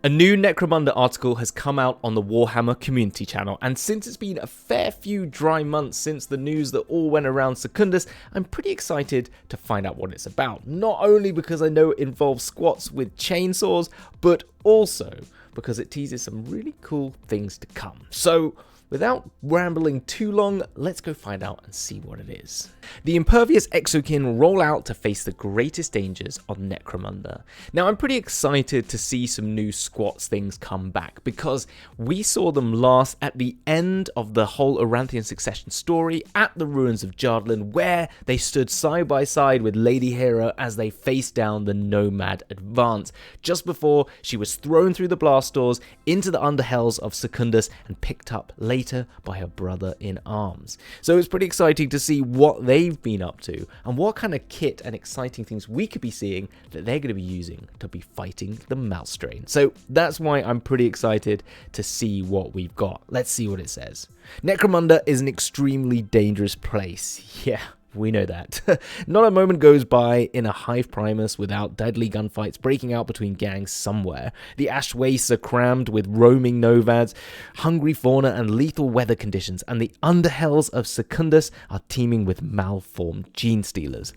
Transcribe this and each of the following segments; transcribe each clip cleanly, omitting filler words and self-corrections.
A new Necromunda article has come out on the Warhammer community channel, and since it's been a fair few dry months since the news that all went around Secundus, I'm pretty excited to find out what it's about. Not only because I know it involves squats with chainsaws, but also because it teases some really cool things to come. So, without rambling too long, let's go find out and see what it is. The impervious exokin roll out to face the greatest dangers on Necromunda. Now, I'm pretty excited to see some new squats things come back, because we saw them last at the end of the whole Oranthian succession story at the ruins of Jardlin, where they stood side by side with Lady Hera as they faced down the Nomad advance, just before she was thrown through the blast doors into the underhells of Secundus and picked up later by her brother in arms. So it's pretty exciting to see what they've been up to and what kind of kit and exciting things we could be seeing that they're going to be using to be fighting the mouse strain. So that's why I'm pretty excited to see what we've got. Let's see what it says. Necromunda is an extremely dangerous place. Yeah, we know that. Not a moment goes by in a Hive Primus without deadly gunfights breaking out between gangs somewhere. The ash wastes are crammed with roaming novads, hungry fauna and lethal weather conditions, and the underhells of Secundus are teeming with malformed gene stealers.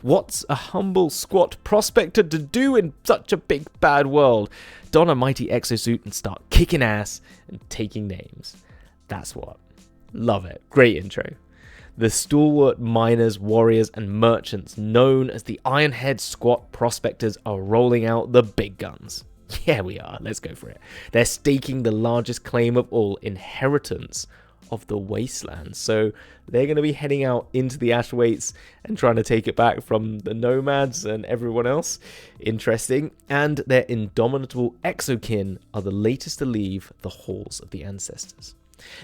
What's a humble squat prospector to do in such a big bad world? Don a mighty exosuit and start kicking ass and taking names. That's what. Love it. Great intro. The stalwart miners, warriors, and merchants known as the Ironhead Squat Prospectors are rolling out the big guns. Yeah, we are. Let's go for it. They're staking the largest claim of all, inheritance of the wastelands. So they're going to be heading out into the ash wastes and trying to take it back from the nomads and everyone else. Interesting. And their indomitable exokin are the latest to leave the halls of the ancestors.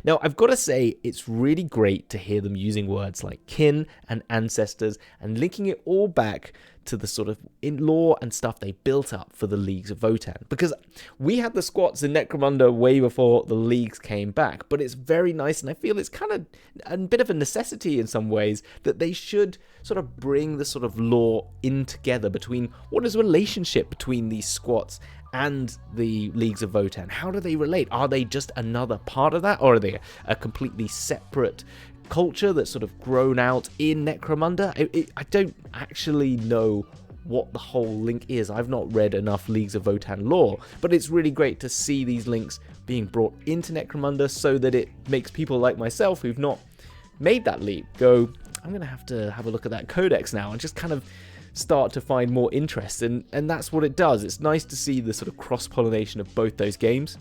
Now, I've got to say, it's really great to hear them using words like kin and ancestors and linking it all back to the sort of lore and stuff they built up for the Leagues of Votann. Because we had the squats in Necromunda way before the Leagues came back, but it's very nice, and I feel it's kind of a bit of a necessity in some ways that they should sort of bring the sort of lore in together between what is the relationship between these squats and the Leagues of Votann. How do they relate? Are they just another part of that, or are they a completely separate culture that's sort of grown out in Necromunda? I don't actually know what the whole link is. I've not read enough Leagues of Votann lore, but it's really great to see these links being brought into Necromunda so that it makes people like myself who've not made that leap go, I'm going to have a look at that codex now and just kind of start to find more interest, and that's what it does. It's nice to see the sort of cross-pollination of both those games,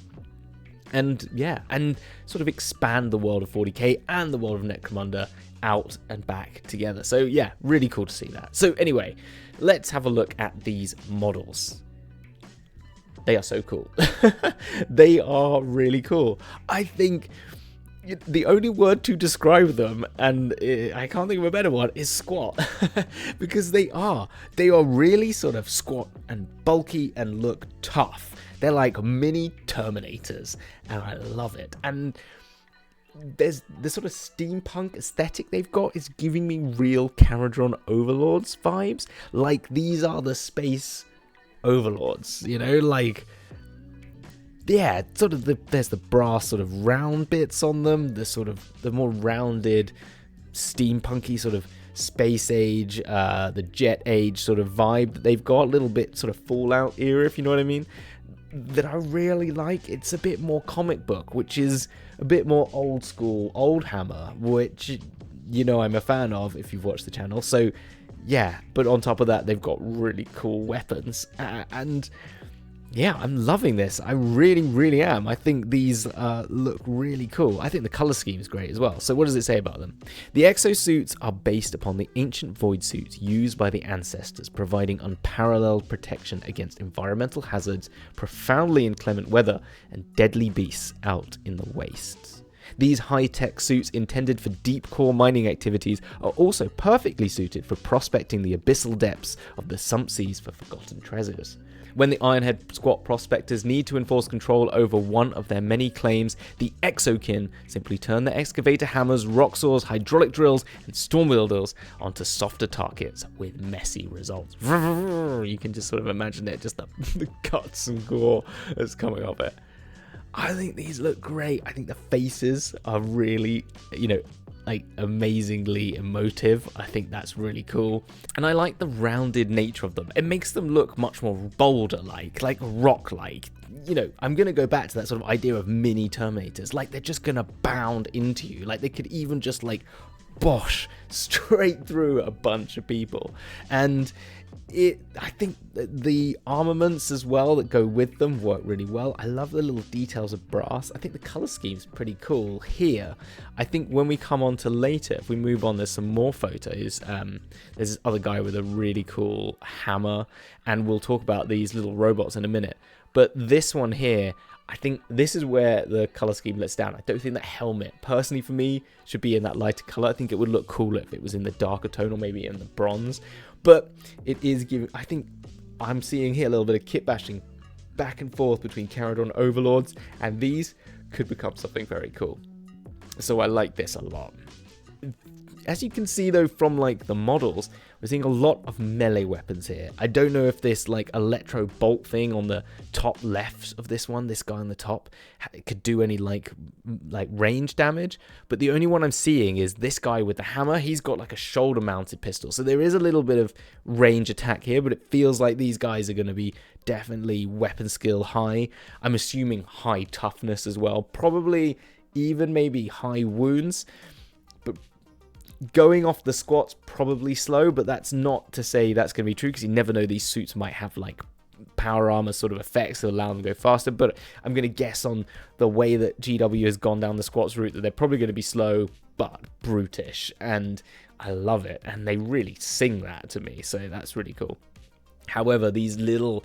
and yeah, and sort of expand the world of 40k and the world of Necromunda out and back together. So yeah, really cool to see that. So anyway, let's have a look at these models. They are so cool. They are really cool. I think the only word to describe them, and I can't think of a better one, is squat. Because they are really sort of squat and bulky and look tough. They're like mini Terminators, and I love it. And there's the sort of steampunk aesthetic they've got is giving me real Caradron Overlords vibes. Like, these are the space overlords, you know, like, yeah, sort of there's the brass sort of round bits on them, the more rounded steampunky sort of space age, the jet age sort of vibe that they've got, a little bit sort of Fallout era, if you know what I mean, that I really like. It's a bit more comic book, which is a bit more old school, old Hammer, which, you know, I'm a fan of if you've watched the channel. So yeah, but on top of that, they've got really cool weapons, and yeah, I'm loving this. I really, really am. I think these look really cool. I think the color scheme is great as well. So what does it say about them? The exosuits are based upon the ancient void suits used by the ancestors, providing unparalleled protection against environmental hazards, profoundly inclement weather, and deadly beasts out in the wastes. These high-tech suits intended for deep core mining activities are also perfectly suited for prospecting the abyssal depths of the sump seas for forgotten treasures. When the Ironhead squat prospectors need to enforce control over one of their many claims, the Exokin simply turn their excavator hammers, rock saws, hydraulic drills, and storm wielders onto softer targets with messy results. You can just sort of imagine it, just the guts and gore that's coming off it. I think these look great. I think the faces are really, like amazingly emotive. I think that's really cool. And I like the rounded nature of them. It makes them look much more boulder-like rock-like. I'm going to go back to that sort of idea of mini Terminators. Like, they're just going to bound into you. Like, they could even just, like, bosh straight through a bunch of people. And I think the armaments as well that go with them work really well. I love the little details of brass. I think the color scheme's pretty cool here. I think when we come on to later, if we move on, there's some more photos. There's this other guy with a really cool hammer, and we'll talk about these little robots in a minute. But this one here, I think this is where the color scheme lets down. I don't think that helmet, personally for me, should be in that lighter color. I think it would look cooler if it was in the darker tone or maybe in the bronze. But it is giving, I think I'm seeing here a little bit of kit bashing back and forth between Caradon Overlords, and these could become something very cool. So I like this a lot. As you can see though from like the models, we're seeing a lot of melee weapons here. I don't know if this like electro bolt thing on the top left of this one, this guy on the top, could do any like range damage, but the only one I'm seeing is this guy with the hammer. He's got like a shoulder mounted pistol, so there is a little bit of range attack here, but it feels like these guys are going to be definitely weapon skill high. I'm assuming high toughness as well, probably even maybe high wounds. Going off the squats, probably slow, but that's not to say that's going to be true, because you never know, these suits might have like power armor sort of effects that allow them to go faster. But I'm going to guess on the way that GW has gone down the squats route that they're probably going to be slow but brutish, and I love it, and they really sing that to me, so that's really cool. However, these little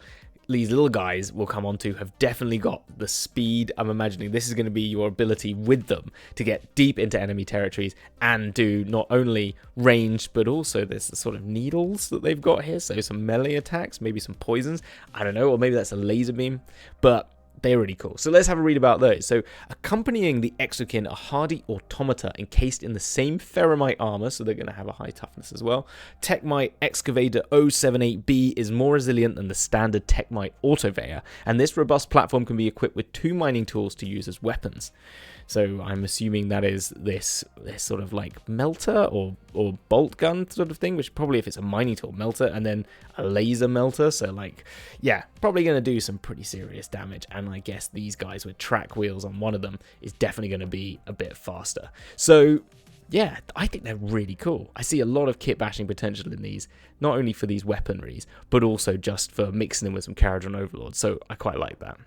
guys we'll come on to have definitely got the speed. I'm imagining this is going to be your ability with them to get deep into enemy territories and do not only ranged, but also there's the sort of needles that they've got here, so some melee attacks, maybe some poisons, I don't know, or maybe that's a laser beam, but they're really cool. So let's have a read about those. So accompanying the Exokin are hardy automata encased in the same ferromite armor, so they're going to have a high toughness as well. Techmite Excavator 078B is more resilient than the standard Techmite Autoveyor, and this robust platform can be equipped with 2 mining tools to use as weapons. So I'm assuming that is this sort of like melter or bolt gun sort of thing, which probably, if it's a mining tool, melter, and then a laser melter. So like, yeah, probably going to do some pretty serious damage. And I guess these guys with track wheels on one of them is definitely going to be a bit faster. So yeah, I think they're really cool. I see a lot of kit bashing potential in these, not only for these weaponries, but also just for mixing them with some Caradon Overlords. So I quite like that.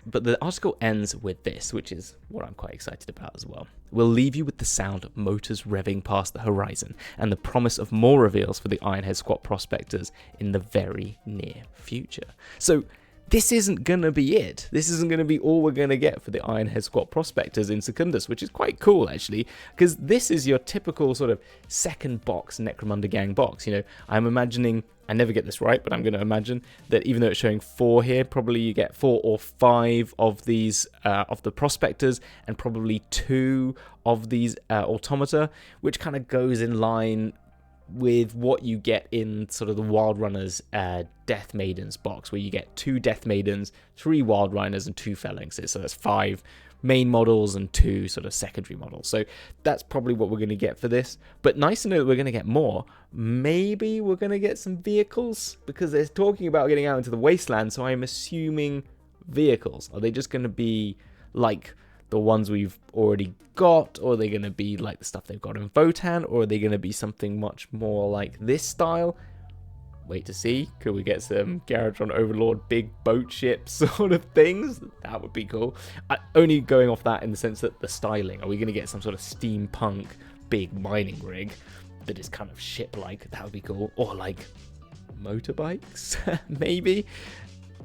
But the article ends with this, which is what I'm quite excited about as well. We'll leave you with the sound of motors revving past the horizon and the promise of more reveals for the Ironhead squat prospectors in the very near future. So this isn't going to be it. This isn't going to be all we're going to get for the Ironhead squat prospectors in Secundus, which is quite cool actually, because this is your typical sort of second box Necromunda gang box. I'm imagining, I never get this right, but I'm going to imagine that even though it's showing 4 here, probably you get 4 or 5 of these of the prospectors, and probably 2 of these automata, which kind of goes in line with what you get in sort of the Wild Runners Death Maidens box, where you get 2 Death Maidens, 3 Wild Runners, and 2 Phalanxes. So that's 5 main models and 2 sort of secondary models. So that's probably what we're going to get for this. But nice to know that we're going to get more. Maybe we're going to get some vehicles, because they're talking about getting out into the wasteland, so I'm assuming vehicles. Are they just going to be like the ones we've already got, or are they going to be like the stuff they've got in Votan, or are they going to be something much more like this style? Wait to see. Could we get some Caradon Overlord big boat ship sort of things? That would be cool. Only going off that in the sense that the styling. Are we going to get some sort of steampunk big mining rig that is kind of ship-like? That would be cool. Or like motorbikes, maybe.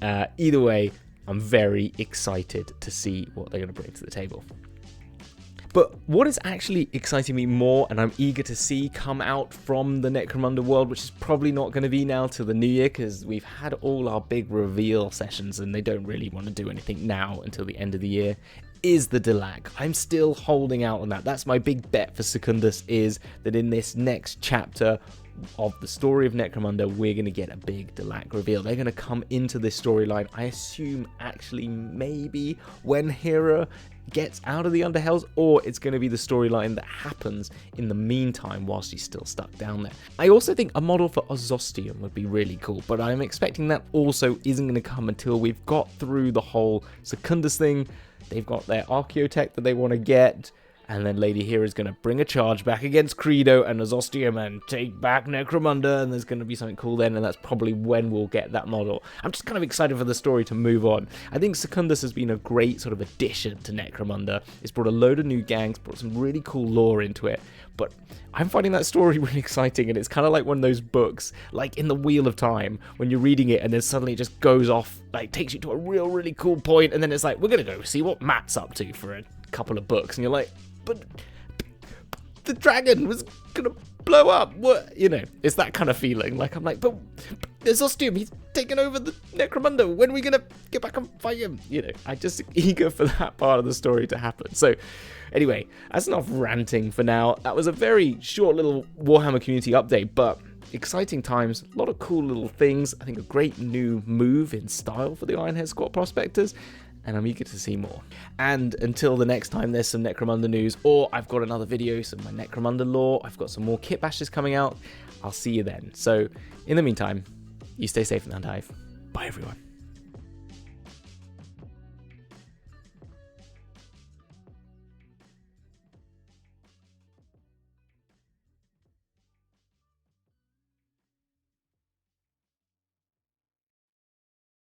Either way, I'm very excited to see what they're going to bring to the table. But what is actually exciting me more, and I'm eager to see come out from the Necromunda world, which is probably not going to be now till the new year, because we've had all our big reveal sessions and they don't really want to do anything now until the end of the year, is the Delag. I'm still holding out on that. That's my big bet for Secundus, is that in this next chapter of the story of Necromunda, we're going to get a big Delag reveal. They're going to come into this storyline, I assume, actually maybe when Hera gets out of the Underhells, or it's going to be the storyline that happens in the meantime while she's still stuck down there. I also think a model for Ozostium would be really cool, but I'm expecting that also isn't going to come until we've got through the whole Secundus thing. They've got their Archaeotech that they want to get, and then Lady Hera is going to bring a charge back against Credo and Ozostium and take back Necromunda, and there's going to be something cool then, and that's probably when we'll get that model. I'm just kind of excited for the story to move on. I think Secundus has been a great sort of addition to Necromunda. It's brought a load of new gangs, brought some really cool lore into it, but I'm finding that story really exciting, and it's kind of like one of those books, like in the Wheel of Time, when you're reading it and then suddenly it just goes off, like takes you to a really cool point, and then it's like, we're going to go see what Matt's up to for a couple of books, and you're like, but the dragon was gonna blow up. What, you know? It's that kind of feeling. Like I'm like, but there's Ostium. He's taken over the Necromunda. When are we gonna get back and fight him? You know, I'm just eager for that part of the story to happen. So, anyway, that's enough ranting for now. That was a very short little Warhammer community update, but exciting times. A lot of cool little things. I think a great new move in style for the Ironhead Squad prospectors, and I'm eager to see more. And until the next time there's some Necromunda news, or I've got another video, some of my Necromunda lore, I've got some more kit bashes coming out, I'll see you then. So, in the meantime, you stay safe in the Hive. Bye everyone.